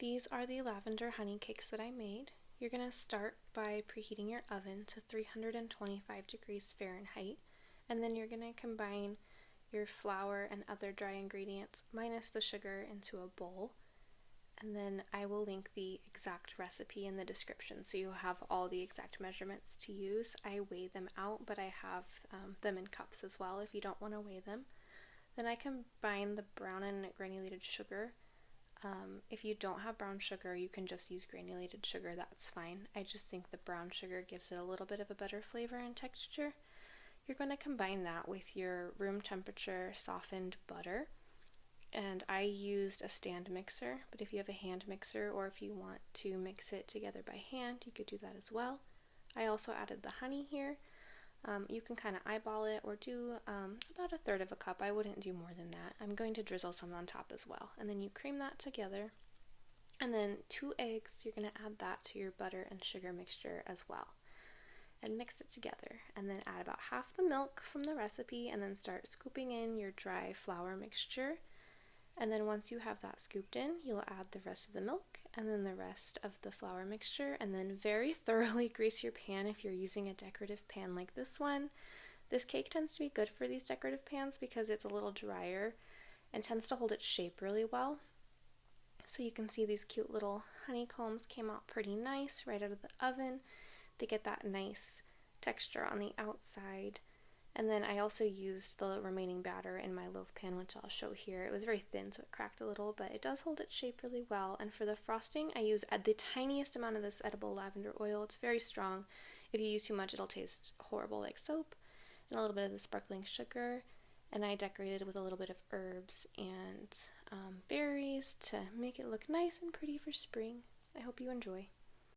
These are the lavender honey cakes that I made. You're going to start by preheating your oven to 325 degrees Fahrenheit, and then you're going to combine your flour and other dry ingredients minus the sugar into a bowl. And then I will link the exact recipe in the description so you have all the exact measurements to use. I weigh them out, but I have them in cups as well if you don't want to weigh them. Then I combine the brown and granulated sugar. If you don't have brown sugar, you can just use granulated sugar, that's fine. I just think the brown sugar gives it a little bit of a better flavor and texture. You're going to combine that with your room temperature softened butter. And I used a stand mixer, but if you have a hand mixer or if you want to mix it together by hand, you could do that as well. I also added the honey here. You can kind of eyeball it or do about 1/3 of a cup. I wouldn't do more than that. I'm going to drizzle some on top as well. And then you cream that together. And then 2 eggs, you're going to add that to your butter and sugar mixture as well. And mix it together. And then add about half the milk from the recipe and then start scooping in your dry flour mixture. And then once you have that scooped in, you'll add the rest of the milk and then the rest of the flour mixture, and then very thoroughly grease your pan if you're using a decorative pan like this one. This cake tends to be good for these decorative pans because it's a little drier and tends to hold its shape really well. So you can see these cute little honeycombs came out pretty nice right out of the oven. They get that nice texture on the outside. And then I also used the remaining batter in my loaf pan, which I'll show here. It was very thin, so it cracked a little, but it does hold its shape really well. And for the frosting, I use the tiniest amount of this edible lavender oil. It's very strong. If you use too much, it'll taste horrible like soap. And a little bit of the sparkling sugar. And I decorated with a little bit of herbs and berries to make it look nice and pretty for spring. I hope you enjoy.